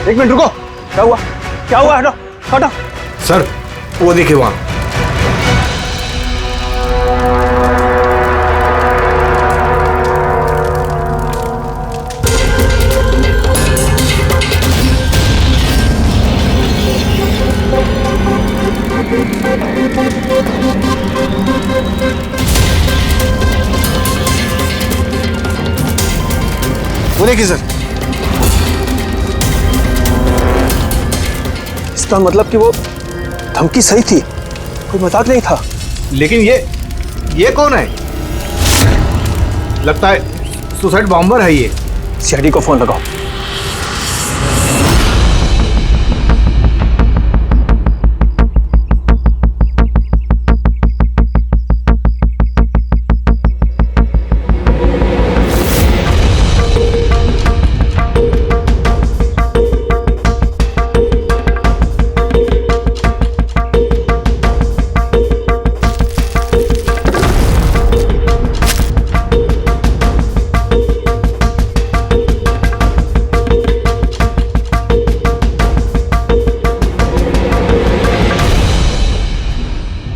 एक मिनट रुको, क्या हुआ? क्या हुआ? हटो हटो। सर वो देखिए वहां। वो देखिए सर। इसका मतलब कि वो धमकी सही थी, कोई मजाक नहीं था। लेकिन ये कौन है? लगता है सुसाइड बॉम्बर है ये। सीआईडी को फोन लगाओ।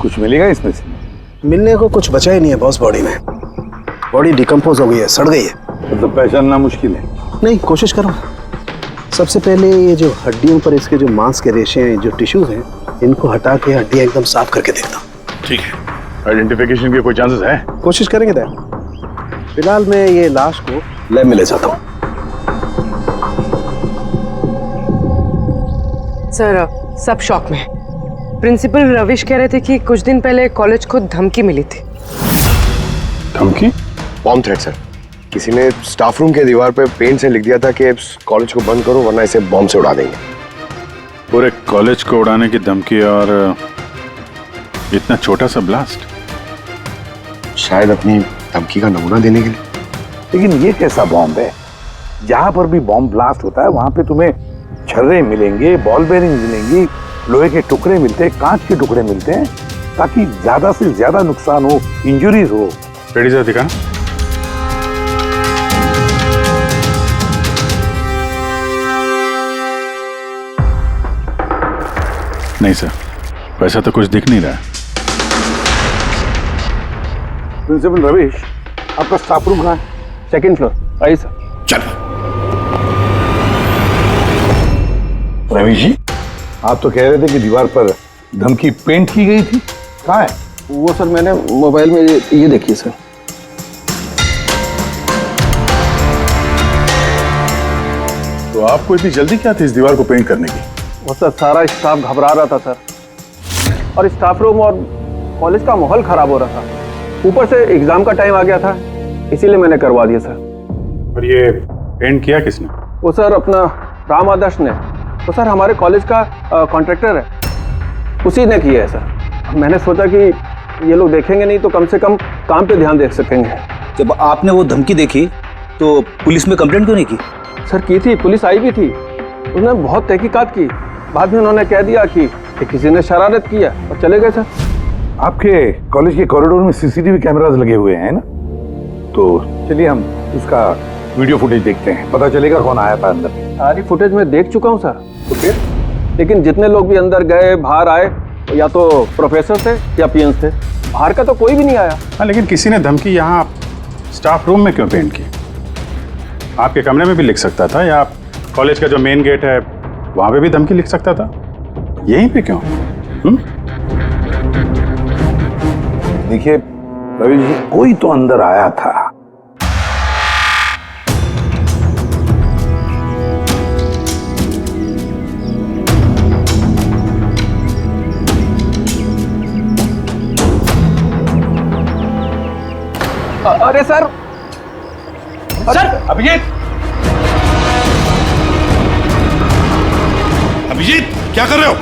कुछ मिलेगा इसमें से? मिलने को कुछ बचा ही नहीं है बॉस। बॉडी में बॉडी डिकम्पोज हो गई है, सड़ गई है। मतलब पहचानना मुश्किल है। नहीं, कोशिश करो। सबसे पहले ये जो हड्डियों पर इसके जो मांस के रेशे हैं, जो टिश्यूज हैं, इनको हटा के हड्डियां एकदम साफ करके देखता। ठीक है। आइडेंटिफिकेशन के कोई चांसेस है? कोशिश करेंगे दैट। फिलहाल मैं ये लाश को लैब में ले जाता हूँ। सर सब शॉक में। प्रिंसिपल रविश कह रहे थे कि कुछ दिन पहले कॉलेज को धमकी मिली थी। धमकी? Bomb threat sir. किसी ने स्टाफ रूम के दीवार पे पेंट से लिख दिया था कि कॉलेज को बंद करो वरना इसे बॉम्ब से उड़ा देंगे। पूरे कॉलेज को उड़ाने की धमकी और इतना छोटा सा ब्लास्ट? शायद अपनी धमकी का नमूना देने के लिए। लेकिन ये कैसा बॉम्ब है? जहां पर भी बॉम्ब ब्लास्ट होता है वहां पे तुम्हें छर्रे मिलेंगे, बॉल बेरिंग मिलेंगी, लोहे के टुकड़े मिलते हैं, कांच के टुकड़े मिलते हैं, ताकि ज्यादा से ज्यादा नुकसान हो, इंजरीज हो। रेडी सर, दिखाना। नहीं सर, वैसा तो कुछ दिख नहीं रहा। प्रिंसिपल रविश, आपका स्टाफ रूम कहाँ है? Second floor. आइए सर। चलो। रविश जी, आप तो कह रहे थे कि दीवार पर धमकी पेंट की गई थी, कहाँ है? वो सर मैंने मोबाइल में ये देखिए सर। तो आपको इतनी जल्दी क्या थी इस दीवार को पेंट करने की? वो सर सारा स्टाफ घबरा रहा था सर, और स्टाफ रूम और कॉलेज का माहौल खराब हो रहा था। ऊपर से एग्जाम का टाइम आ गया था, इसीलिए मैंने करवा दिया सर। और ये पेंट किया किसने? वो सर अपना राम आदर्श ने। वो सर हमारे कॉलेज का कॉन्ट्रैक्टर है, उसी ने किया है सर। मैंने सोचा कि ये लोग देखेंगे नहीं तो कम से कम काम पे ध्यान दे सकेंगे। जब आपने वो धमकी देखी तो पुलिस में कंप्लेंट क्यों नहीं की? सर की थी, पुलिस आई भी थी, उसने बहुत तहकीकात की। बाद में उन्होंने कह दिया कि किसी ने शरारत किया और चले गए सर। आपके कॉलेज के कॉरिडोर में सीसीटीवी कैमरास लगे हुए हैं ना, तो चलिए हम उसका वीडियो फुटेज देखते हैं, पता चलेगा कौन आया था अंदर। सारी फुटेज में देख चुका हूँ सर। तो फिर लेकिन जितने लोग भी अंदर गए बाहर आए, या तो प्रोफेसर थे या पीएन्स थे, बाहर का तो कोई भी नहीं आया। हाँ, लेकिन किसी ने धमकी यहाँ स्टाफ रूम में क्यों पेंट की? आपके कमरे में भी लिख सकता था, या कॉलेज का जो मेन गेट है वहां पे भी धमकी लिख सकता था। यहीं पे क्यों? देखिए रवि जी, कोई तो अंदर आया था। अरे सर, सर अभिजीत, अभिजीत क्या कर रहे हो?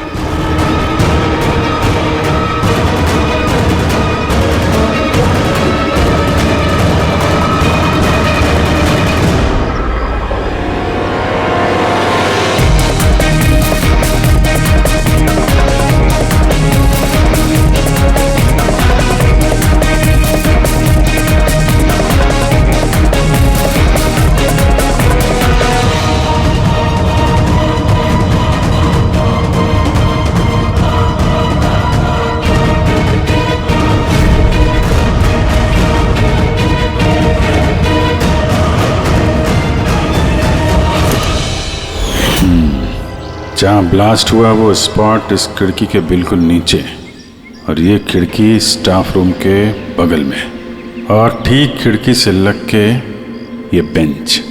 जहाँ ब्लास्ट हुआ वो स्पॉट इस खिड़की के बिल्कुल नीचे, और ये खिड़की स्टाफ रूम के बगल में, और ठीक खिड़की से लग के ये बेंच।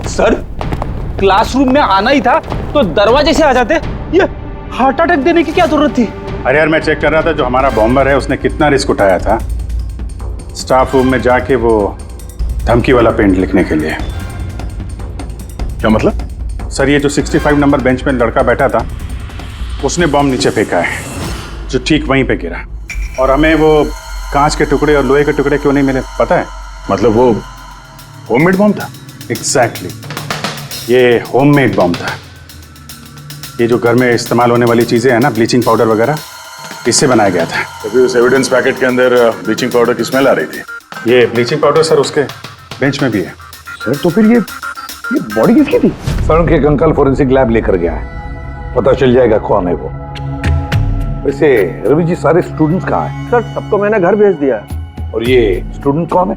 सर, क्लासरूम में आना ही था तो दरवाजे से आ जाते। ये हार्ट अटैक देने की क्या जरूरत थी? अरे यार, मैं चेक कर रहा था जो हमारा बॉम्बर है उसने कितना रिस्क उठाया था स्टाफ रूम में जाके वो धमकी वाला पेंट लिखने के लिए। क्या मतलब? सर, ये जो 65 नंबर बेंच पे लड़का बैठा था उसने बॉम्ब नीचे फेंका है, जो ठीक वहीं पे गिरा, और हमें वो कांच के टुकड़े और लोहे के टुकड़े क्यों नहीं मिले पता है? मतलब वो होममेड बॉम्ब था? एग्जैक्टली, ये होममेड बॉम्ब था। ये जो घर में इस्तेमाल होने वाली चीजें हैं ना, ब्लीचिंग पाउडर वगैरह, इससे बनाया गया था। तो फिर उस एविडेंस पैकेट के अंदर ब्लीचिंग पाउडर की स्मेल आ रही थी। ये ब्लीचिंग पाउडर सर उसके बेंच में भी है। सर तो फिर ये बॉडी किसकी थी? सर उनके अंकल फोरेंसिक लैब लेकर गया है, पता चल जाएगा कौन है वो। वैसे रवि जी, सारे स्टूडेंट्स कहाँ हैं? सर सबको मैंने घर भेज दिया है। और ये स्टूडेंट कौन है?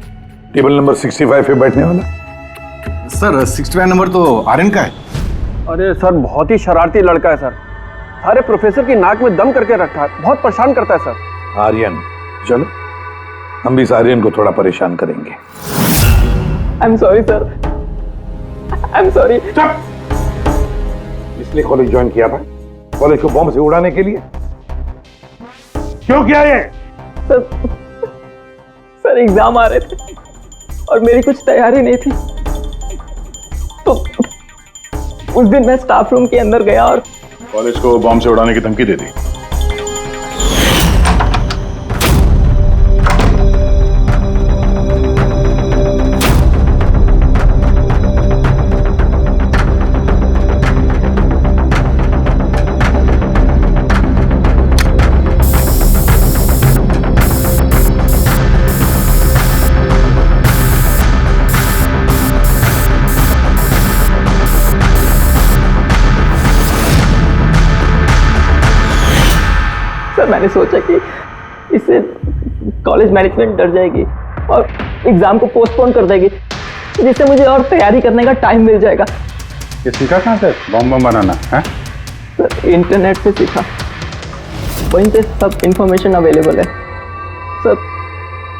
टेबल नंबर 65 पे बैठने वाला? सर 65 नंबर तो आर्यन का है। अरे सर, बहुत ही शरारती लड़का है सर। सारे प्रोफेसर की नाक में दम करके रखा है, बहुत परेशान करता है सर। आर्यन, चलो हम भी इस आर्यन को थोड़ा परेशान करेंगे। I am sorry sir, I am sorry. इसलिए कॉलेज ज्वाइन किया था? कॉलेज को बॉम्ब से उड़ाने के लिए? क्यों किया ये? सर एग्जाम आ रहे थे और मेरी कुछ तैयारी नहीं थी, तो उस दिन मैं स्टाफ रूम के अंदर गया और कॉलेज को बॉम्ब से उड़ाने की धमकी दे दी। मैंने सोचा कि इससे कॉलेज मैनेजमेंट डर जाएगी और एग्जाम को पोस्टपोन कर देगी, जिससे मुझे और तैयारी करने का टाइम मिल जाएगा। ये सीखा कहाँ से बॉम्ब बनाना है? सर इंटरनेट से सीखा, वहीं पे सब इंफॉर्मेशन अवेलेबल है। सर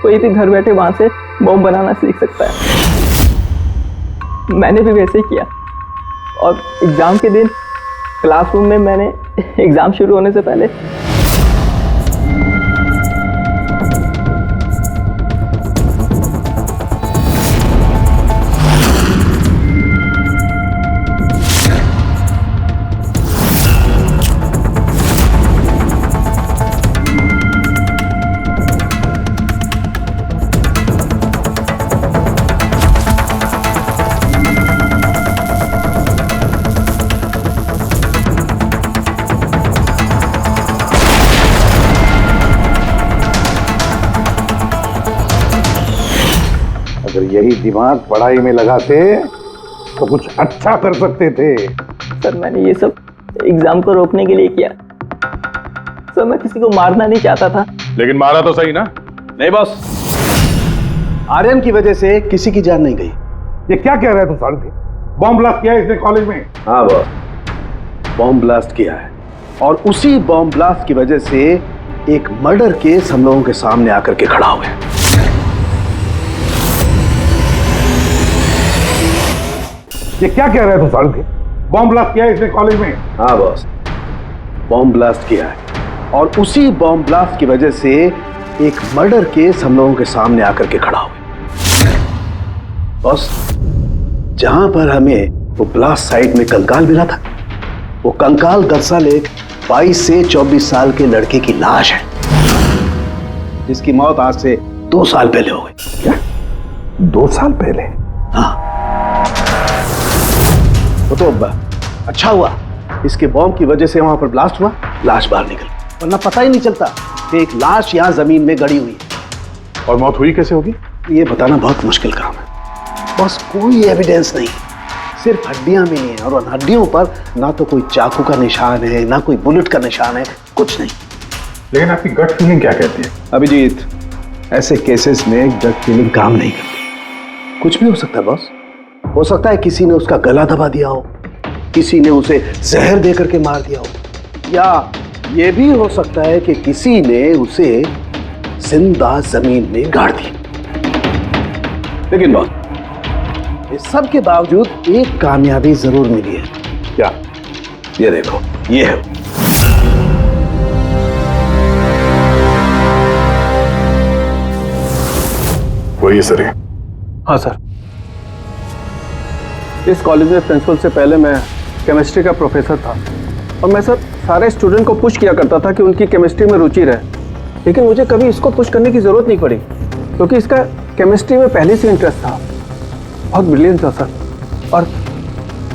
कोई भी घर बैठे वहां से बॉम्ब बनाना सीख सकता है। मैंने भी वैसे ही किया और एग्जाम के दिन क्लासरूम में मैंने एग्जाम शुरू होने से पहले अगर यही दिमाग पढ़ाई में लगाते तो कुछ अच्छा कर सकते थे। सर मैंने ये सब एग्जाम को रोकने के लिए किया। सर मैं किसी को मारना नहीं चाहता था। लेकिन मारा तो सही ना? नहीं बॉस, आर्यन की वजह से किसी की जान नहीं गई। ये क्या कह रहे हैं तुम साढ़े? बॉम्ब ब्लास्ट किया है इसने कॉलेज में? हाँ बॉस, बॉम्ब ब्लास्ट किया है, और उसी बॉम्ब ब्लास्ट की वजह से एक मर्डर केस हम लोगों के सामने आकर के खड़ा हुआ है। ये क्या कह रहे हैं तुम साढ़े? बॉम्ब ब्लास्ट किया है इसने कॉलेज में? हाँ बॉस, बॉम्ब ब्लास्ट किया है, और उसी बॉम्ब ब्लास्ट की वजह से एक मर्डर केस हम लोगों के सामने आकर के खड़ा हुआ। बॉस, जहां पर हमें वो ब्लास्ट साइट में कंकाल मिला था, वो कंकाल दरअसल एक 22 से 24 साल के लड़के की लाश है, जिसकी मौत आज से 2 साल पहले हो गई। क्या 2 साल पहले? हाँ, वो तो अच्छा हुआ इसके बॉम्ब की वजह से वहां पर ब्लास्ट हुआ, लाश बाहर निकल, वरना पता ही नहीं चलता एक लाश यहाँ जमीन में गड़ी हुई है। और मौत हुई कैसे होगी? ये बताना बहुत मुश्किल काम है। बस कोई एविडेंस नहीं, सिर्फ हड्डियां मिली हैं और उन हड्डियों पर ना तो कोई चाकू का निशान है, ना कोई बुलेट का निशान है, कुछ नहीं। लेकिन आपकी गट फीलिंग क्या कहती है? अभिजीत, ऐसे केसेस में गट फीलिंग काम नहीं करती। कुछ भी हो सकता है बॉस। हो सकता है किसी ने उसका गला दबा दिया हो, किसी ने उसे जहर दे करके मार दिया हो, या ये भी हो सकता है कि किसी ने उसे जिंदा जमीन में गाड़ दिया। लेकिन बॉस, इस सब के बावजूद एक कामयाबी जरूर मिली है। क्या? ये देखो, ये है। वही सर है। हाँ सर, इस कॉलेज में प्रिंसिपल से पहले मैं केमिस्ट्री का प्रोफेसर था और मैं सर सारे स्टूडेंट को पुश किया करता था कि उनकी केमिस्ट्री में रुचि रहे, लेकिन मुझे कभी इसको पुश करने की ज़रूरत नहीं पड़ी क्योंकि इसका केमिस्ट्री में पहले से इंटरेस्ट था। बहुत ब्रिलियंट था सर। और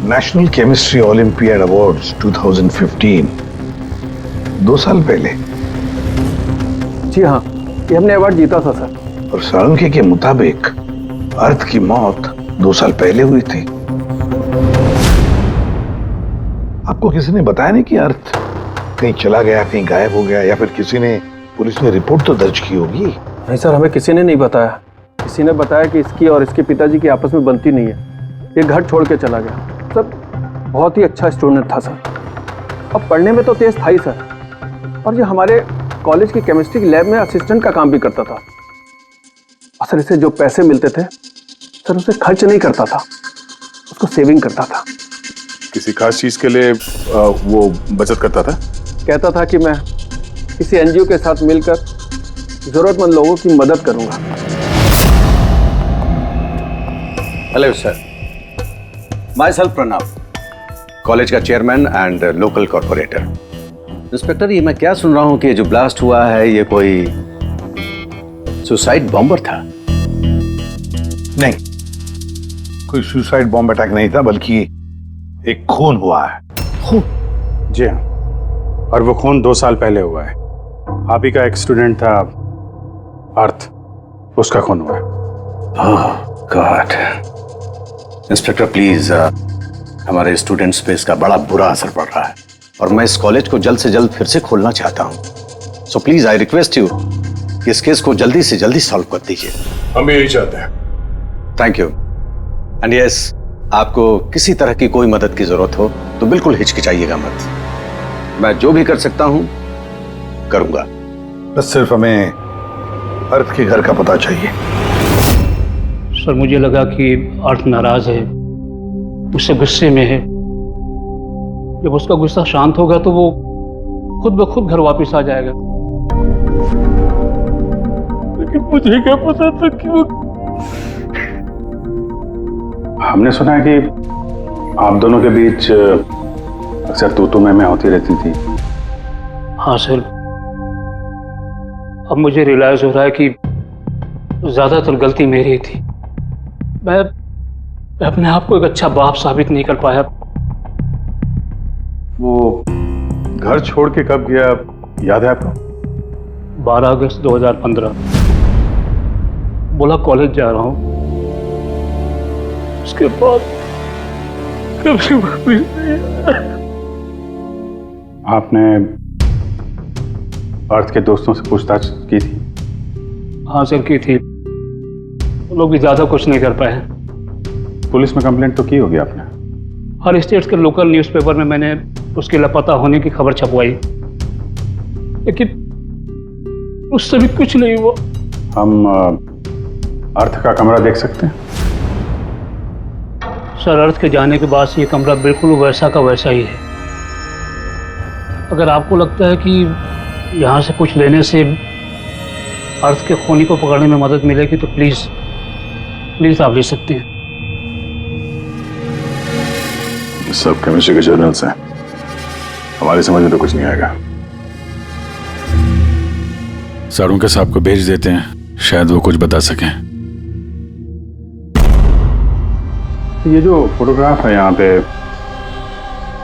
नेशनल केमिस्ट्री ओलंपियाड अवार्ड्स 2015, 2 साल पहले। जी हाँ, ये हमने अवार्ड जीता था सर। और साळुंखे के मुताबिक अर्थ की मौत 2 साल पहले हुई थी। आपको किसी ने बताया नहीं कि अर्थ कहीं चला गया, कहीं गायब हो गया, या फिर किसी ने पुलिस में रिपोर्ट तो दर्ज की होगी? नहीं सर, हमें किसी ने नहीं बताया। किसी ने बताया कि इसकी और इसके पिताजी की आपस में बनती नहीं है, ये घर छोड़ के चला गया। सर बहुत ही अच्छा स्टूडेंट था सर, अब पढ़ने में तो तेज था ही सर, और ये हमारे कॉलेज की केमिस्ट्री की लैब में असिस्टेंट का काम भी करता था। और सर इसे जो पैसे मिलते थे सर उसे खर्च नहीं करता था, उसको सेविंग करता था। किसी खास चीज के लिए वो बचत करता था? कहता था कि मैं किसी एनजीओ के साथ मिलकर जरूरतमंद लोगों की मदद करूंगा। Hello sir, myself Pranav, college का chairman and local corporator. Inspector, ये मैं क्या सुन रहा हूँ कि जो ब्लास्ट हुआ है ये कोई सुसाइड बॉम्बर था? नहीं, कोई सुसाइड बॉम्ब अटैक नहीं था, बल्कि एक खून हुआ है। खून? जी हाँ, और वो खून 2 साल पहले हुआ है। आप ही का एक स्टूडेंट था अर्थ, उसका खून हुआ है। गॉड। इंस्पेक्टर प्लीज, हमारे स्टूडेंट्स पे इसका बड़ा बुरा असर पड़ रहा है और मैं इस कॉलेज को जल्द से जल्द फिर से खोलना चाहता हूँ। So please I request you कि इस केस को जल्दी से जल्दी सॉल्व कर दीजिए। हम यही चाहते हैं। Thank you. एंड यस, आपको किसी तरह की कोई मदद की जरूरत हो तो बिल्कुल हिचकिचाइएगा मत। मैं जो भी कर सकता हूं करूंगा। बस सिर्फ हमें अर्थ के घर का पता चाहिए। सर मुझे लगा कि अर्थ नाराज है, उससे गुस्से में है। जब उसका गुस्सा शांत होगा तो वो खुद ब खुद घर वापस आ जाएगा। लेकिन मुझे क्या पता था कि वो... हमने सुना है कि आप दोनों के बीच अक्सर तू मैं होती रहती थी। हाँ सर, अब मुझे रियलाइज हो रहा है कि ज्यादातर गलती मेरी थी। मैं अपने आप को एक अच्छा बाप साबित नहीं कर पाया। वो घर छोड़ के कब गया, याद है आपको? 12 अगस्त 2015। बोला कॉलेज जा रहा हूँ, उसके बाद कभी वापस नहीं आया। आपने अर्थ के दोस्तों से पूछताछ की थी? हाँ सर, की थी। वो लोग भी ज्यादा कुछ नहीं कर पाए। पुलिस में कंप्लेंट तो की होगी आपने? हर स्टेट के लोकल न्यूज़पेपर में मैंने उसके लापता होने की खबर छपवाई, लेकिन उससे भी कुछ नहीं हुआ। हम अर्थ का कमरा देख सकते हैं? सर, अर्थ के जाने के बाद से ये कमरा बिल्कुल वैसा का वैसा ही है। अगर आपको लगता है कि यहाँ से कुछ लेने से अर्थ के खूनी को पकड़ने में मदद मिलेगी तो प्लीज आप ले सकते हैं। सब केमिस्ट्री के जर्नल्स हैं, हमारी समझ में तो कुछ नहीं आएगा। साळुंखे साहब को भेज देते हैं, शायद वो कुछ बता सकें। ये जो फोटोग्राफ है यहाँ पे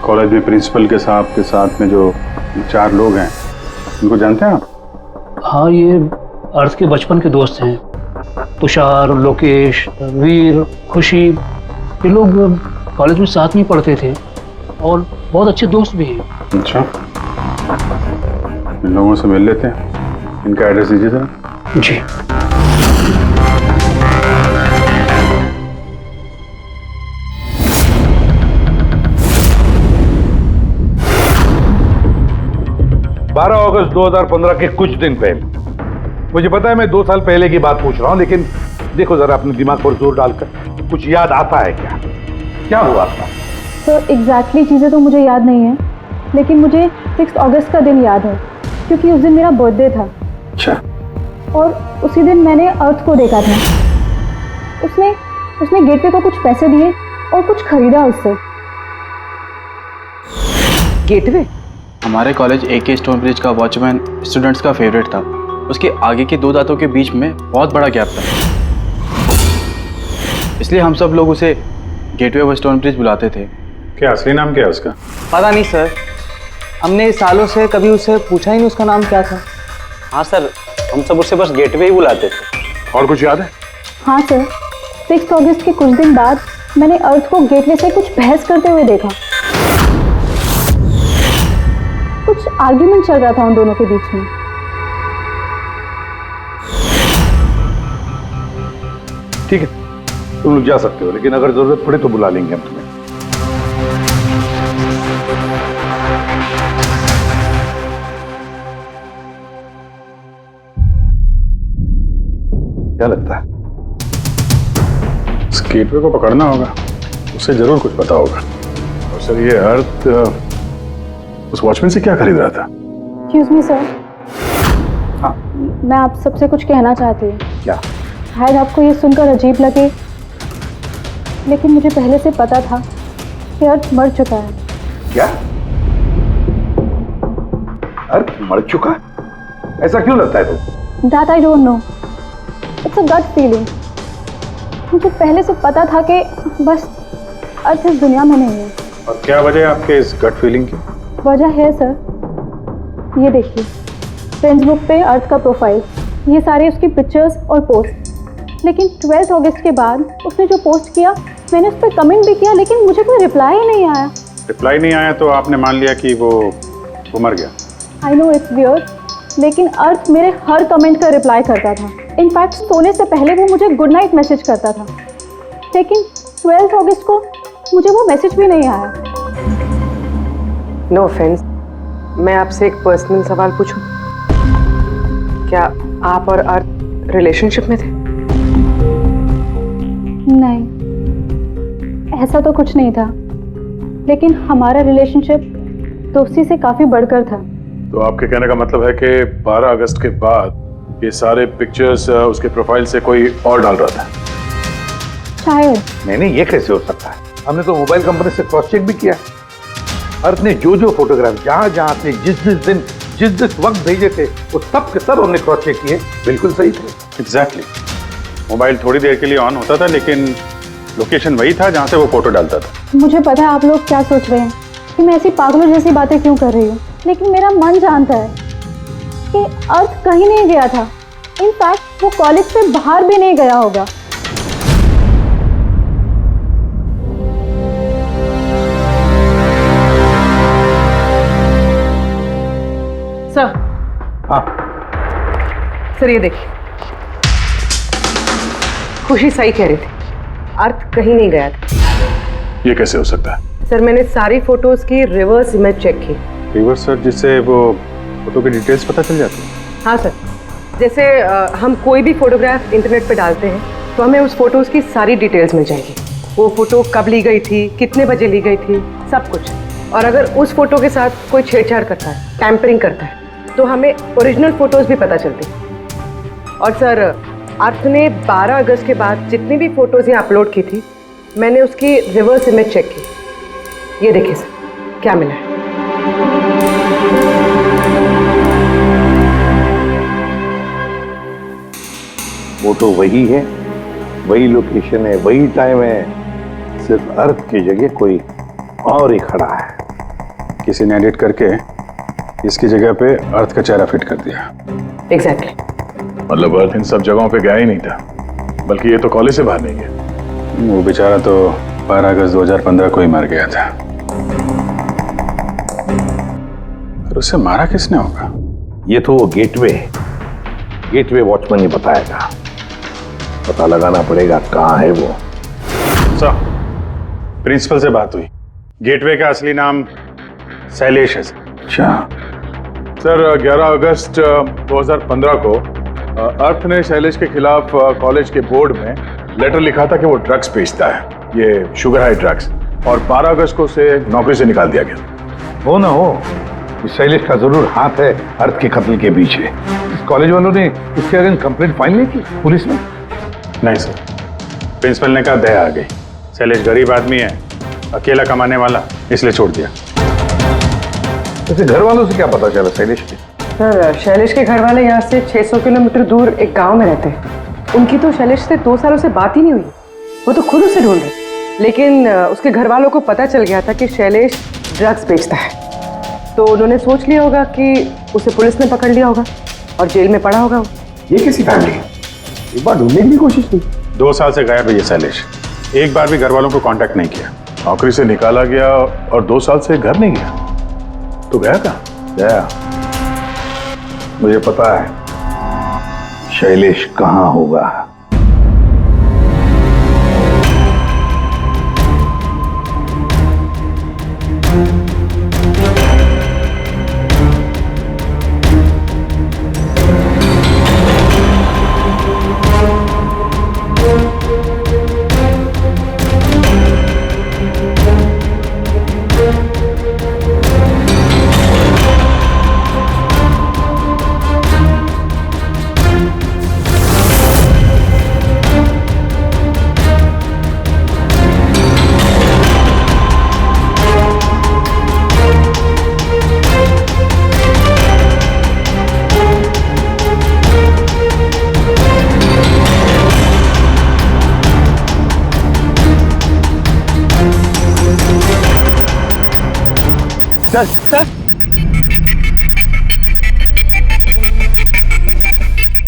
कॉलेज में, प्रिंसिपल के साथ में जो 4 लोग हैं, उनको जानते हैं आप? हाँ, ये अर्थ के बचपन के दोस्त हैं। तुषार, लोकेश, वीर, खुशी, ये लोग कॉलेज में साथ में पढ़ते थे और बहुत अच्छे दोस्त भी हैं। अच्छा, इन लोगों से मिल लेते हैं। इनका एड्रेस दीजिए जरा। जी। अगस्त 2015 के कुछ दिन पहले, मुझे पता है मैं 2 साल पहले की बात पूछ रहा हूं, लेकिन देखो जरा अपने दिमाग पर जोर डालकर, कुछ याद आता है क्या? क्या हुआ था? सर एग्जैक्टली चीज़ें तो मुझे याद नहीं है, लेकिन मुझे 6 अगस्त का दिन याद है क्योंकि उस दिन मेरा बर्थडे था। अच्छा। और उसी दिन मैंने अर्थ को देखा था। उसने गेटवे को कुछ पैसे दिए और कुछ खरीदा उससे। गेटवे? हमारे कॉलेज AK स्टोन ब्रिज का वॉचमैन स्टूडेंट्स का फेवरेट था। उसके आगे के 2 दांतों के बीच में बहुत बड़ा गैप था, इसलिए हम सब लोग उसे गेटवे ऑफ स्टोन ब्रिज बुलाते थे। क्या असली नाम क्या है उसका? पता नहीं सर, हमने सालों से कभी उससे पूछा ही नहीं उसका नाम क्या था। हाँ सर, हम सब उससे बस गेटवे ही बुलाते थे। और कुछ याद है? हाँ सर, 6 अगस्त के कुछ दिन बाद मैंने अर्थ को गेटवे से कुछ बहस करते हुए देखा। कुछ आर्ग्यूमेंट चल रहा था उन दोनों के बीच में। ठीक है, तुम लोग जा सकते हो, लेकिन अगर जरूरत पड़े तो बुला लेंगे हम तुम्हें। क्या लगता है? इस गेटवे को पकड़ना होगा, उसे जरूर कुछ पता होगा। और सर, ये अर्थ उस वॉचमैन से क्या खरीद रहा था? एक्सक्यूज मी सर, मैं आप सबसे कुछ कहना चाहती हूँ। क्या? शायद आपको ये सुनकर अजीब लगे, लेकिन मुझे पहले से पता था कि अर्थ मर चुका है। क्या? अर्थ मर चुका? ऐसा क्यों लगता है तुम? That I don't know, it's a gut feeling. मुझे पहले से पता था कि बस अर्थ इस दुनिया में नहीं है। और क्या वजह है आपके इस गट फीलिंग की? वजह है सर, ये देखिए फ्रेंड्स बुक पे अर्थ का प्रोफाइल, ये सारे उसकी पिक्चर्स और पोस्ट। लेकिन 12 अगस्त के बाद उसने जो पोस्ट किया, मैंने उस पर कमेंट भी किया, लेकिन मुझे कोई रिप्लाई ही नहीं आया। रिप्लाई नहीं आया तो आपने मान लिया कि वो मर गया? आई नो इट्स वियर्ड, लेकिन अर्थ मेरे हर कमेंट का रिप्लाई करता था। इनफैक्ट सोने से पहले वो मुझे गुड नाइट मैसेज करता था। लेकिन 12 अगस्त को मुझे वो मैसेज भी नहीं आया। नो ऑफेंस, मैं आपसे एक पर्सनल सवाल पूछूं? क्या आप और अर्थ रिलेशनशिप में थे? नहीं, ऐसा तो कुछ नहीं था, लेकिन हमारा रिलेशनशिप दोस्ती से काफी बढ़कर था। तो आपके कहने का मतलब है कि 12 अगस्त के बाद ये सारे पिक्चर्स उसके प्रोफाइल से कोई और डाल रहा था? शायद। नहीं, ये कैसे हो सकता है? हमने तो मोबाइल कंपनी से क्रॉस चेक भी किया। अर्थ ने जो फोटोग्राफ जहां से जिस दिन जिस वक्त भेजे थे, वो सब के सब हमने क्रॉस चेक किए, बिल्कुल सही थे। एग्जैक्टली। मोबाइल थोड़ी देर के लिए ऑन होता था, लेकिन लोकेशन वही था जहां से वो फोटो डालता था। मुझे पता है आप लोग क्या सोच रहे हैं कि मैं ऐसी पागलों जैसी बातें क्यों कर रही हूँ, लेकिन मेरा मन जानता है कि अर्थ कहीं नहीं गया था। इनफैक्ट वो कॉलेज से बाहर भी नहीं गया होगा। सर। हाँ सर, ये देखिए, खुशी सही कह रही थी, अर्थ कहीं नहीं गया था। ये कैसे हो सकता है? सर, मैंने सारी फोटोज की रिवर्स इमेज चेक की। रिवर्स सर, जिससे वो फोटो की डिटेल्स पता चल जाती है? हाँ सर, जैसे हम कोई भी फोटोग्राफ इंटरनेट पे डालते हैं तो हमें उस फोटोज की सारी डिटेल्स मिल जाएगी। वो फोटो कब ली गई थी, कितने बजे ली गई थी, सब कुछ। और अगर उस फोटो के साथ कोई छेड़छाड़ करता है, टैम्परिंग करता है, तो हमें ओरिजिनल फोटोज भी पता चलती हैं। और सर, अर्थ ने 12 अगस्त के बाद जितनी भी फोटोज यहाँ अपलोड की थी, मैंने उसकी रिवर्स इमेज चेक की। ये देखिए सर, क्या मिला है। फोटो वही है, वही लोकेशन है, वही टाइम है, सिर्फ अर्थ की जगह कोई और ही खड़ा है। किसी ने एडिट करके इसकी जगह पे अर्थ का चेहरा फिट कर दिया। एग्जैक्टली। मतलब अर्थ इन सब जगहों पे गया ही नहीं था, बल्कि ये तो कॉलेज से बाहर नहीं गया। वो बेचारा तो 12 अगस्त 2015 को ही मर गया था। पर उसे मारा किसने होगा? ये तो गेटवे वॉचमैन ही बताएगा। पता लगाना पड़ेगा कहाँ है वो। सर, प्रिंसिपल से बात हुई। गेटवे का असली नाम शैलेश है। अच्छा सर, 11 अगस्त 2015 को अर्थ ने शैलेश के खिलाफ कॉलेज के बोर्ड में लेटर लिखा था कि वो ड्रग्स बेचता है, ये शुगर हाई ड्रग्स, और 12 अगस्त को उसे नौकरी से निकाल दिया गया। हो ना हो, इस शैलेश का जरूर हाथ है अर्थ के कत्ल के पीछे। इस कॉलेज वालों ने उसके अगेंस्ट कंप्लेंट फाइल नहीं की पुलिस में? नहीं सर, प्रिंसिपल ने कहा दया आ गई। शैलेश गरीब आदमी है, अकेला कमाने वाला, इसलिए छोड़ दिया। वैसे घर वालों से क्या पता चला शैलेश के? सर, शैलेश के घर वाले यहाँ से 600 किलोमीटर दूर एक गांव में रहते हैं। उनकी तो शैलेश से 2 सालों से बात ही नहीं हुई। वो तो खुद उसे ढूंढ रहे, लेकिन उसके घर वालों को पता चल गया था कि शैलेश ड्रग्स बेचता है। तो उन्होंने सोच लिया होगा कि उसे पुलिस ने पकड़ लिया होगा और जेल में पड़ा होगा। ये कैसी फैमिली? एक बार ढूंढने की कोशिश की। 2 साल से गायब है ये शैलेश। एक बार भी घर वालों को कांटेक्ट नहीं किया। नौकरी से निकाला गया और 2 साल से घर नहीं गया, तो गया कहाँ? गया, मुझे पता है शैलेश कहाँ होगा।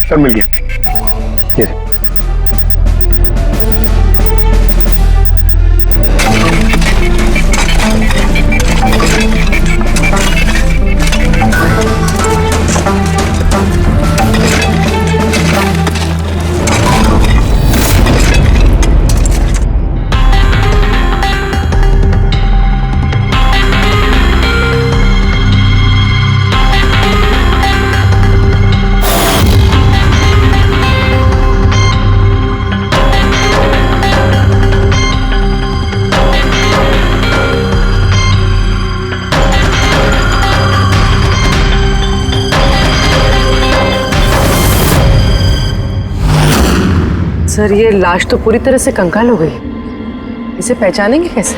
सर मिल गया। ये सर, ये लाश तो पूरी तरह से कंकाल हो गई। इसे पहचानेंगे कैसे?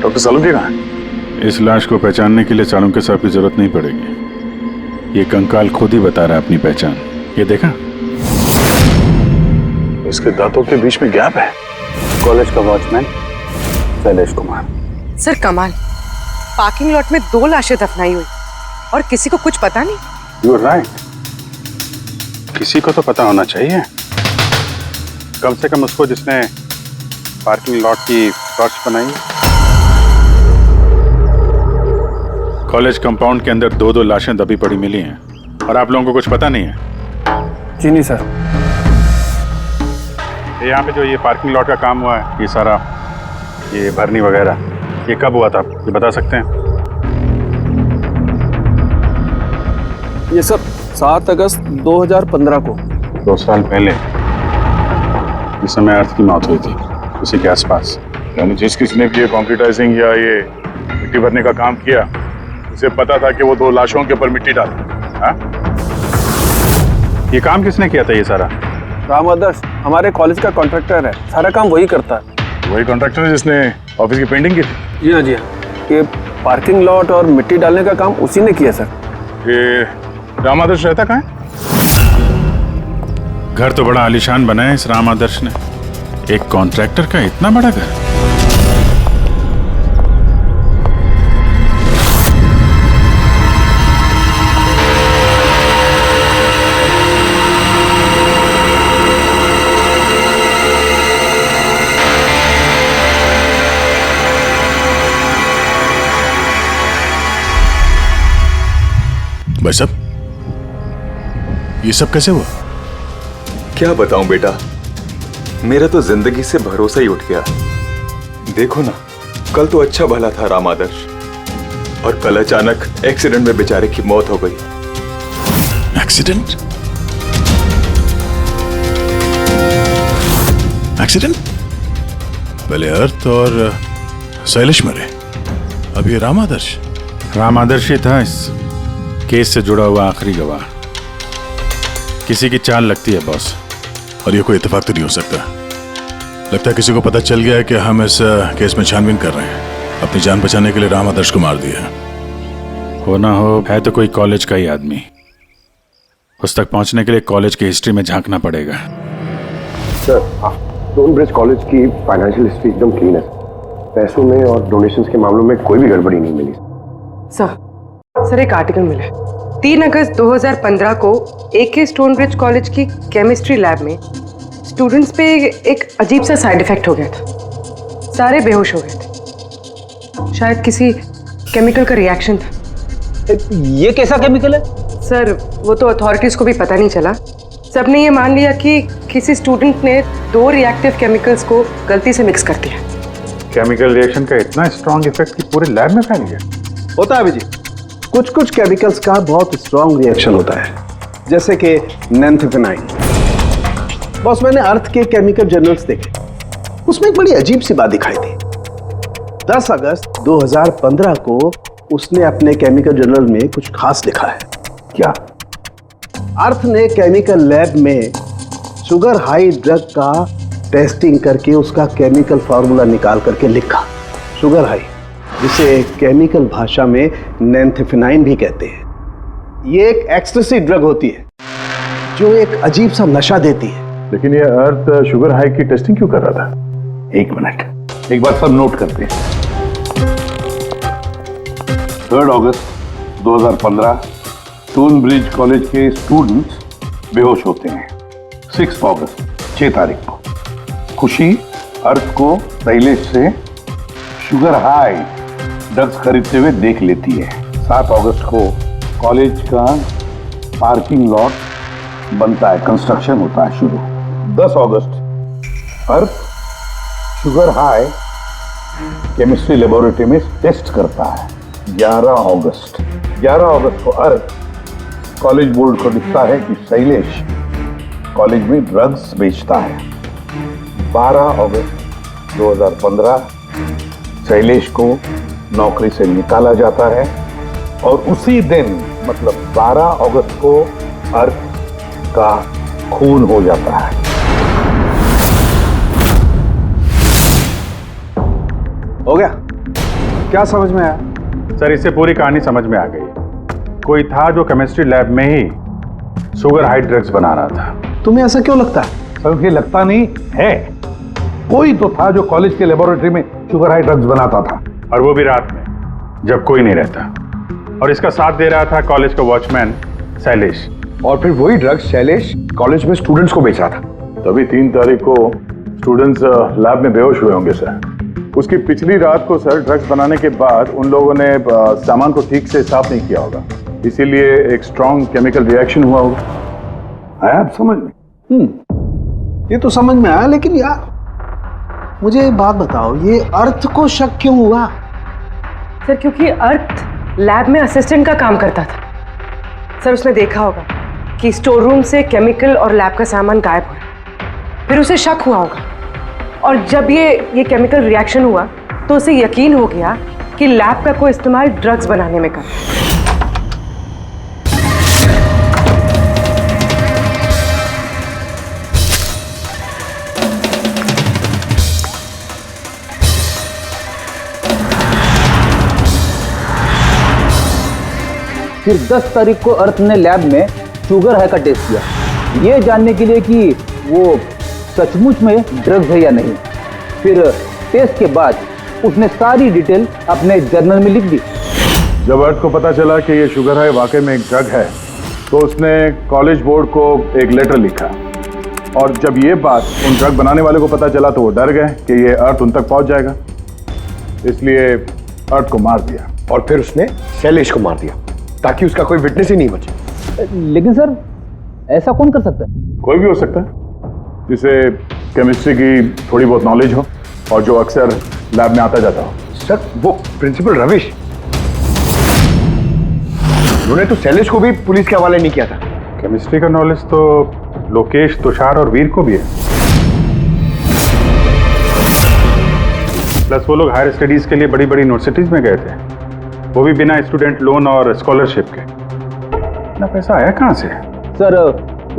डॉक्टर सालुंके कहाँ है? इस लाश को पहचानने के लिए चाणक्य साहब की जरूरत नहीं पड़ेगी। ये कंकाल खुद ही बता रहा है अपनी पहचान। ये देखा, इसके दांतों के बीच में गैप है। कॉलेज का वॉचमैन शैलेश कुमार। सर कमाल, पार्किंग लॉट में 2 लाशें दफनाई हुई और किसी को कुछ पता नहीं। यू आर राइट, किसी को तो पता होना चाहिए, कम से कम उसको जिसने पार्किंग लॉट की टॉर्च बनाई। कॉलेज कंपाउंड के अंदर 2 लाशें दबी पड़ी मिली हैं और आप लोगों को कुछ पता नहीं है? जी नहीं सर। यहाँ पे जो ये पार्किंग लॉट का काम हुआ है, ये सारा ये भरनी वगैरह, ये कब हुआ था ये बता सकते हैं? ये सब 7 अगस्त 2015 को। 2 साल पहले, जिस समय अर्थ की मौत हुई थी, उसी के आसपास। यानी जिस किसने भी ये कॉन्क्रीटाइजिंग या ये मिट्टी भरने का काम किया, उसे पता था कि वो 2 लाशों के ऊपर मिट्टी डाले। हाँ? ये काम किसने किया था ये सारा? राम आदर्श हमारे कॉलेज का कॉन्ट्रैक्टर है, सारा काम वही करता है। वही कॉन्ट्रैक्टर है जिसने ऑफिस की पेंटिंग की थी? जी हाँ जी हाँ, ये पार्किंग लॉट और मिट्टी डालने का काम उसी ने किया सर। ये राम आदर्श रहता कहाँ है? घर तो बड़ा आलीशान बनाया इस राम आदर्श ने। एक कॉन्ट्रैक्टर का इतना बड़ा घर। ये सब कैसे हुआ? क्या बताऊं बेटा, मेरा तो जिंदगी से भरोसा ही उठ गया। देखो ना, कल तो अच्छा भला था राम आदर्श, और कल अचानक एक्सीडेंट में बेचारे की मौत हो गई। एक्सीडेंट? एक्सीडेंट? पहले अर्थ और शैलेश मरे, अब ये राम आदर्श। राम आदर्श ही था इस केस से जुड़ा हुआ आखिरी गवाह। किसी की चाल लगती है बॉस। और ये कोई इत्तेफाक तो नहीं हो सकता। लगता है किसी को पता चल गया है कि हम इस केस में छानबीन कर रहे हैं। अपनी जान बचाने के लिए राम आदर्श को मार दिया। हो ना हो, है तो कोई कॉलेज का ही आदमी। उस तक पहुंचने के लिए कॉलेज की हिस्ट्री में झांकना पड़ेगा। सर, स्टोनब्रिज कॉलेज की फाइनेंशियल हिस्ट्री एकदम क्लीन है। पैसों में और डोनेशंस के मामलों में कोई भी गड़बड़ी नहीं मिली। सर एक आर्टिकल मिला है। 3 अगस्त 2015 को AK स्टोनब्रिज कॉलेज की केमिस्ट्री लैब में स्टूडेंट्स पे एक अजीब सा साइड इफेक्ट हो गया था। सारे बेहोश हो गए थे। शायद किसी केमिकल का रिएक्शन था। ये कैसा केमिकल है? सर वो तो अथॉरिटीज को भी पता नहीं चला। सबने ये मान लिया कि किसी स्टूडेंट ने 2 रिएक्टिव केमिकल्स को गलती से मिक्स कर दिया। केमिकल रिएक्शन का इतना स्ट्रॉन्ग इफेक्ट कि पूरे लैब में फैल गया। होता है अभिजीत, कुछ कुछ केमिकल्स का बहुत स्ट्रॉन्ग रिएक्शन होता है, जैसे कि नैंथेफेनाइन। बॉस, मैंने अर्थ के केमिकल जर्नल्स देखे, उसमें एक बड़ी अजीब सी बात दिखाई थी। 10 अगस्त 2015 को उसने अपने केमिकल जर्नल में कुछ खास लिखा है। क्या? अर्थ ने केमिकल लैब में शुगर हाई ड्रग का टेस्टिंग करके उसका केमिकल फार्मूला निकाल करके लिखा, शुगर हाई, जिसे केमिकल भाषा में नैंथेफेनाइन भी कहते हैं। ये एक एक्सटेसी ड्रग होती है जो एक अजीब सा नशा देती है। लेकिन ये अर्थ शुगर हाई की टेस्टिंग क्यों कर रहा था? 1 मिनट, एक बात सब नोट करते हैं। 3 अगस्त 2015 स्टोनब्रिज कॉलेज के स्टूडेंट्स बेहोश होते हैं। 6 अगस्त 6 तारीख को खुशी अर्थ को शैलेश से शुगर हाई ड्रग्स खरीदते हुए देख लेती है। 7 अगस्त को कॉलेज का पार्किंग लॉट बनता है, कंस्ट्रक्शन होता है शुरू। 10 अगस्त अर्थ शुगर हाई केमिस्ट्री लेबोरेटरी में टेस्ट करता है। 11 अगस्त को अर्थ कॉलेज बोर्ड को लिखता है कि शैलेश कॉलेज में ड्रग्स बेचता है। 12 अगस्त 2015 शैलेश को नौकरी से निकाला जाता है और उसी दिन मतलब 12 अगस्त को अर्थ का खून हो जाता है। हो गया? क्या समझ में आया? सर, इससे पूरी कहानी समझ में आ गई। कोई था जो केमिस्ट्री लैब में ही शुगर हाई ड्रग्स बना रहा था। तुम्हें ऐसा क्यों लगता है? सर, ये लगता नहीं है, कोई तो था जो कॉलेज के लेबोरेटरी में शुगर हाई ड्रग्स बनाता था, और वो भी रात में जब कोई नहीं रहता। और इसका साथ दे रहा था कॉलेज का वॉचमैन शैलेश। और फिर वही ड्रग्स शैलेश कॉलेज में स्टूडेंट्स को बेच रहा था। तभी 3 तारीख को स्टूडेंट्स लैब में बेहोश हुए होंगे सर। उसकी पिछली रात को सर ड्रग्स बनाने के बाद उन लोगों ने सामान को ठीक से साफ नहीं किया होगा, इसीलिए एक स्ट्रॉन्ग केमिकल रिएक्शन हुआ होगा। आया आप समझ में? ये तो समझ में आया, लेकिन यार मुझे एक बात बताओ, ये अर्थ को शक क्यों हुआ? सर क्योंकि अर्थ लैब में असिस्टेंट का काम करता था। सर उसने देखा होगा कि स्टोर रूम से केमिकल और लैब का सामान गायब हो रहा, फिर उसे शक हुआ होगा, और जब ये केमिकल रिएक्शन हुआ तो उसे यकीन हो गया कि लैब का कोई इस्तेमाल ड्रग्स बनाने में कर रहा है। फिर 10 तारीख को अर्थ ने लैब में शुगर हाई का टेस्ट किया, ये जानने के लिए कि वो सचमुच में ड्रग्स है या नहीं। फिर टेस्ट के बाद उसने सारी डिटेल अपने जर्नल में लिख दी। जब अर्थ को पता चला कि ये शुगर हाई वाकई में एक ड्रग है, तो उसने कॉलेज बोर्ड को एक लेटर लिखा, और जब ये बात उन ड्रग बनाने वाले को पता चला तो वो डर गए कि ये अर्थ उन तक पहुंच जाएगा, इसलिए अर्थ को मार दिया। और फिर उसने शैलेश को मार दिया ताकि उसका कोई विटनेस ही नहीं बचे। लेकिन सर ऐसा कौन कर सकता है? कोई भी हो सकता है जिसे केमिस्ट्री की थोड़ी बहुत नॉलेज हो और जो अक्सर लैब में आता जाता हो। सर वो प्रिंसिपल रविश, उन्होंने तो शैलेश को भी पुलिस के हवाले नहीं किया था। केमिस्ट्री का नॉलेज तो लोकेश, तुषार और वीर को भी है। प्लस वो लोग हायर स्टडीज के लिए बड़ी बड़ी यूनिवर्सिटीज में गए थे, वो भी बिना स्टूडेंट लोन और स्कॉलरशिप के। इतना पैसा आया कहाँ से? सर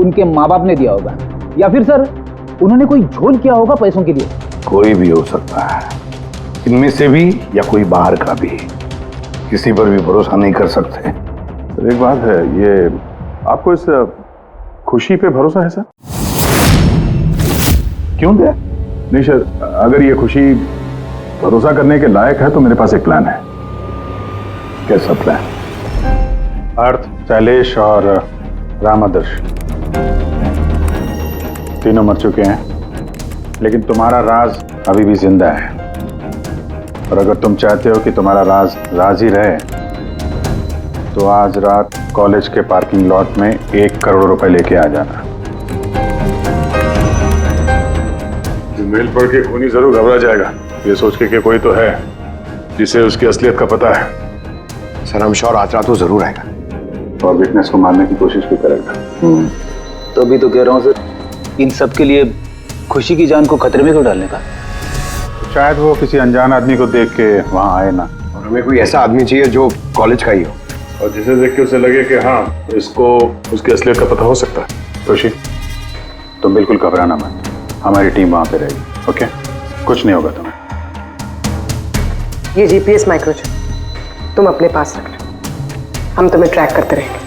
उनके माँ बाप ने दिया होगा, या फिर सर उन्होंने कोई झोल किया होगा पैसों के लिए। कोई भी हो सकता है, इनमें से भी या कोई बाहर का भी। किसी पर भी भरोसा नहीं कर सकते। सर एक बात है, ये आपको इस खुशी पे भरोसा है सर? क्यों दे? नहीं सर, अगर ये खुशी भरोसा करने के लायक है तो मेरे पास एक प्लान है। कैसा प्लान? अर्थ, शैलेश और राम आदर्श तीनों मर चुके हैं, लेकिन तुम्हारा राज अभी भी जिंदा है। और अगर तुम चाहते हो कि तुम्हारा राज राज ही रहे, तो आज रात कॉलेज के पार्किंग लॉट में 1 करोड़ रुपए लेके आ जाना। मेल पढ़ के खूनी जरूर घबरा जाएगा, ये सोच के कि कोई तो है जिसे उसकी असलियत का पता है। सर हम श्योर आज रात वो जरूर आएगा और विटनेस को मारने की कोशिश भी करेगा। तो अभी तो कह रहा हूँ सर, इन सब के लिए खुशी की जान को खतरे में क्यों डालने का? शायद वो किसी अनजान आदमी को देख के वहां आए ना। और हमें कोई ऐसा आदमी चाहिए जो कॉलेज का ही हो और जिसे देख के उसे लगे कि हाँ, इसको उसकी असलियत का पता हो सकता है। खुशी, तुम बिल्कुल घबराना मत, हमारी टीम वहां पे रहेगी। ओके, कुछ नहीं होगा तुम्हें। ये जीपीएस माइक्रोचिप तुम अपने पास रखना, हम तुम्हें ट्रैक करते रहेंगे।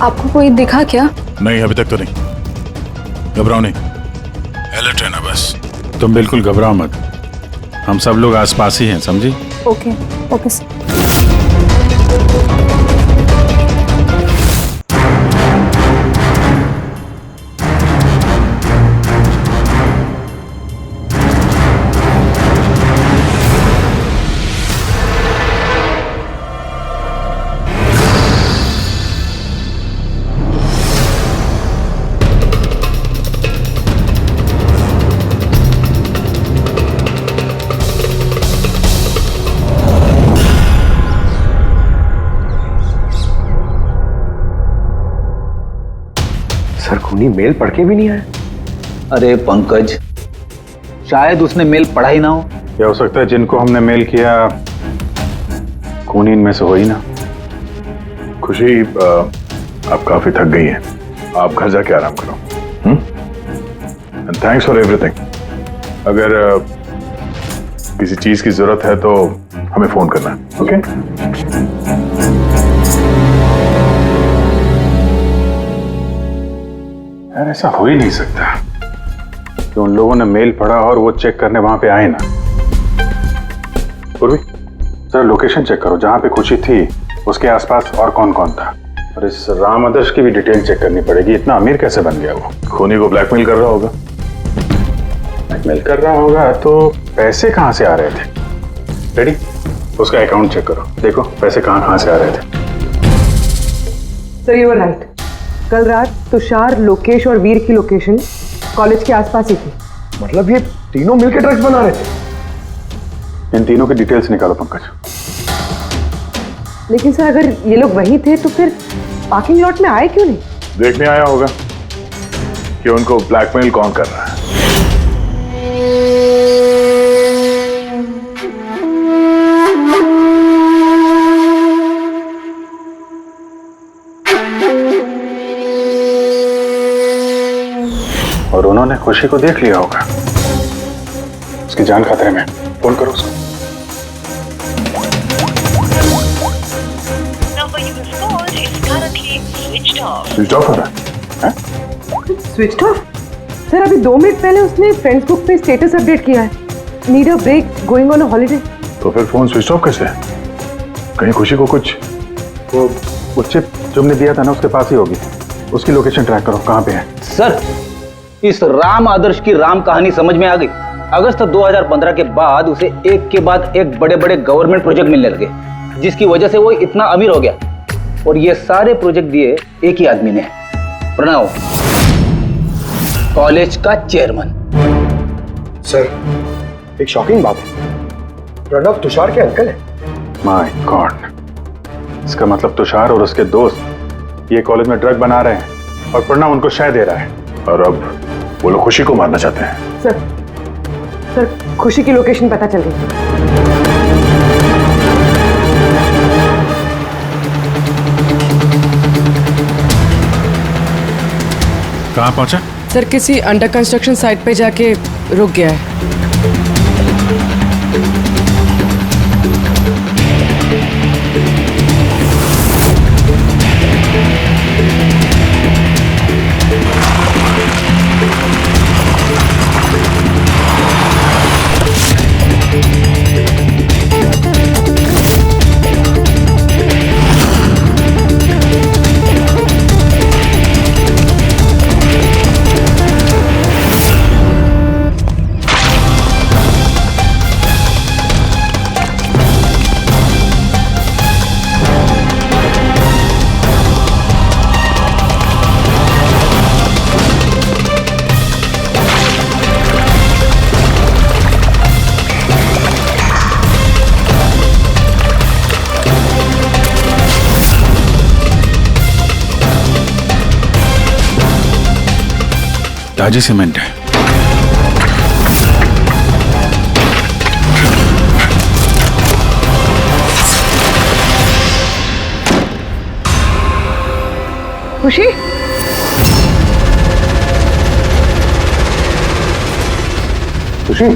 आपको कोई दिखा क्या? नहीं, अभी तक तो नहीं। घबराओ नहीं, अलर्ट रहना बस। तुम बिल्कुल घबराओ मत, हम सब लोग आसपास ही हैं, समझी? Okay okay sir. सर खूनी मेल पढ़ के भी नहीं आया। अरे पंकज, शायद उसने मेल पढ़ा ही ना हो। क्या हो सकता है जिनको हमने मेल किया खूनी इनमें से हो ही ना। खुशी, आप काफी थक गई हैं, आप घर जाके आराम करो। And thanks for everything. अगर किसी चीज की जरूरत है तो हमें फोन करना, ओके? यार ऐसा हो ही नहीं सकता कि उन लोगों ने मेल पढ़ा और वो चेक करने वहां पे आए ना। पूर्वी, जरा लोकेशन चेक करो, जहां पे खुशी थी उसके आसपास और कौन कौन था। और इस राम आदर्श की भी डिटेल चेक करनी पड़ेगी। इतना अमीर कैसे बन गया वो? खूनी को ब्लैकमेल कर रहा होगा। ब्लैकमेल कर रहा होगा तो पैसे कहां से आ रहे थे? रेडी, उसका अकाउंट चेक करो, देखो पैसे कहां से आ रहे थे। सर यू आर राइट, कल रात तुषार, लोकेश और वीर की लोकेशन कॉलेज के आसपास ही थी। मतलब ये तीनों मिलकर ड्रग्स बना रहे थे? इन तीनों की डिटेल्स निकालो पंकज। लेकिन सर अगर ये लोग वही थे तो फिर पार्किंग लॉट में आए क्यों नहीं? देखने आया होगा कि उनको ब्लैकमेल कौन कर रहा है। और उन्होंने खुशी को देख लिया होगा। उसकी जान खतरे में, फोन करो उसको। स्विच ऑफ हो रहा है? Switch off? सर अभी 2 मिनट पहले उसने फ्रेंड्स ग्रुप पे स्टेटस अपडेट किया है, need a break, going on a holiday. तो फिर फोन स्विच ऑफ कैसे है? कहीं खुशी को कुछ वो चिप जो हमने दिया था ना उसके पास ही होगी। उसकी लोकेशन ट्रैक करो, कहाँ पे है? सर इस राम आदर्श की राम कहानी समझ में आ गई। अगस्त 2015 के बाद उसे एक के बाद एक बड़े बड़े गवर्नमेंट प्रोजेक्ट मिलने लगे, जिसकी वजह से वो इतना अमीर हो गया। और ये सारे प्रोजेक्ट दिए एक ही आदमी ने, प्रणव, कॉलेज का चेयरमैन। सर एक शॉकिंग बात है, प्रणव तुषार के अंकल है। माय गॉड, इसका मतलब तुषार और उसके दोस्त ये कॉलेज में ड्रग बना रहे हैं और प्रणव उनको शय दे रहा है, और अब वो लोग खुशी को मारना चाहते हैं। सर खुशी की लोकेशन पता चल गई। कहाँ पहुंचा? सर किसी अंडर कंस्ट्रक्शन साइट पे जाके रुक गया है। ताजी सीमेंट है। खुशी? खुशी?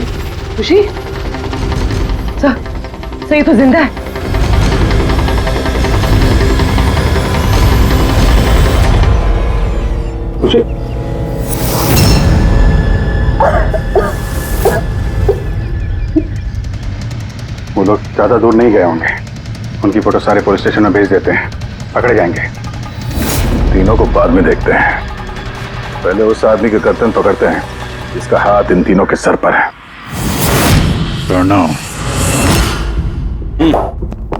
खुशी? सर ये तो जिंदा है। खुशी? वो लोग ज्यादा दूर नहीं गए होंगे, उनकी फोटो सारे पुलिस स्टेशन में भेज देते हैं, पकड़े जाएंगे। तीनों को बाद में देखते हैं, पहले उस आदमी के गर्दन पकड़ते हैं जिसका हाथ इन तीनों के सर पर है। प्रणव।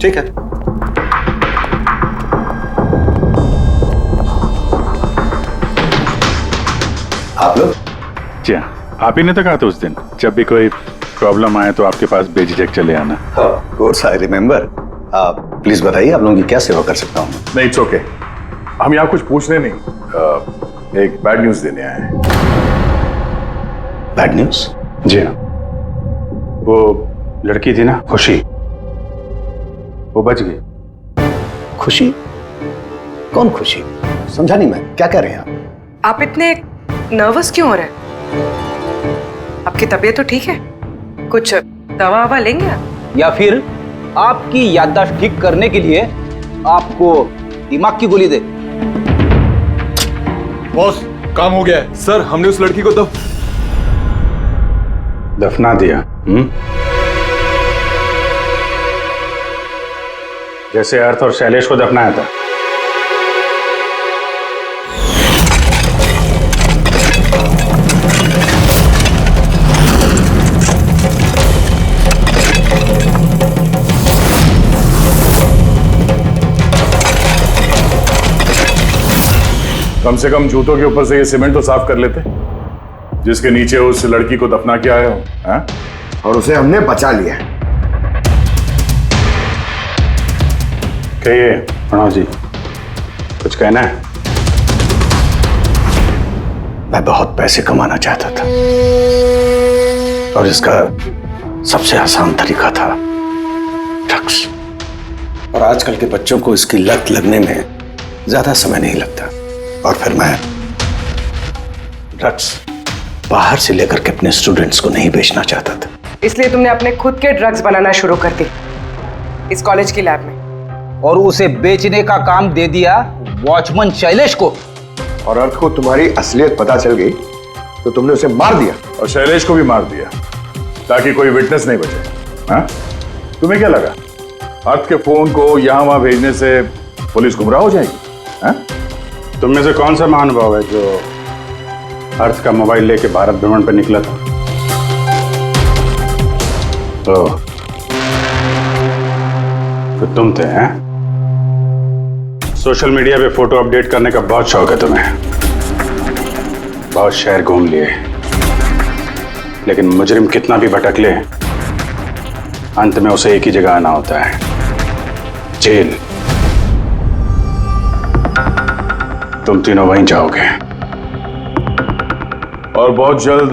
ठीक है। आप लोग? जी हाँ, आप ही ने तो कहा था उस दिन, जब भी कोई प्रॉब्लम आए तो आपके पास बेझिझक चले आना। Of course I remember. आप प्लीज बताइए, आप लोगों की क्या सेवा कर सकता हूँ? नहीं, इट्स ओके। हम यहाँ कुछ पूछने नहीं, एक बैड न्यूज देने आए हैं। Bad news? जी हाँ, वो लड़की थी ना खुशी, वो बच गई। खुशी? कौन खुशी? समझा नहीं मैं, क्या कह रहे हैं आप इतने नर्वस क्यों हो रहे हैं? आपकी तबीयत तो ठीक है? कुछ दवा ववा लेंगे आप? या फिर आपकी याददाश्त ठीक करने के लिए आपको दिमाग की गोली दे? बॉस, काम हो गया है। सर, हमने उस लड़की को दफना दिया। जैसे अर्थ और शैलेश को दफनाया था। कम से कम जूतों के ऊपर से ये सीमेंट तो साफ कर लेते, जिसके नीचे उस लड़की को दफना किया है। हाँ? और उसे हमने बचा लिया है। कहिए प्रणव जी, कुछ कहना है? मैं बहुत पैसे कमाना चाहता था और इसका सबसे आसान तरीका था ड्रग्स। और आजकल के बच्चों को इसकी लत लगने में ज्यादा समय नहीं लगता। और फिर मैं ड्रग्स बाहर से लेकर के अपने स्टूडेंट्स को नहीं बेचना चाहता था। इसलिए तुमने अपने खुद के ड्रग्स बनाना शुरू कर दी इस कॉलेज की लैब में। और उसे बेचने का काम दे दिया वॉचमैन शैलेश को। और अर्थ को तुम्हारी असलियत पता चल गई तो तुमने उसे मार दिया। और शैलेश को भी मार दिया ताकि कोई विटनेस नहीं बचे। हाँ? तुम्हें क्या लगा अर्थ के फोन को यहां वहां भेजने से पुलिस गुमराह हो जाएगी? हाँ? तुम में से कौन सा महानुभाव है जो अर्थ का मोबाइल लेके भारत भ्रमण पर निकला था? तो तुम थे, हैं? सोशल मीडिया पे फोटो अपडेट करने का बहुत शौक है तुम्हें। बहुत शहर घूम लिए, लेकिन मुजरिम कितना भी भटक ले अंत में उसे एक ही जगह आना होता है, जेल। तुम तीनों वहीं जाओगे। और बहुत जल्द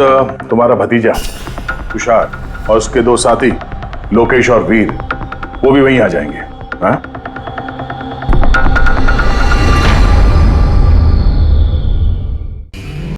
तुम्हारा भतीजा तुषार और उसके दो साथी लोकेश और वीर वो भी वहीं आ जाएंगे। हाँ?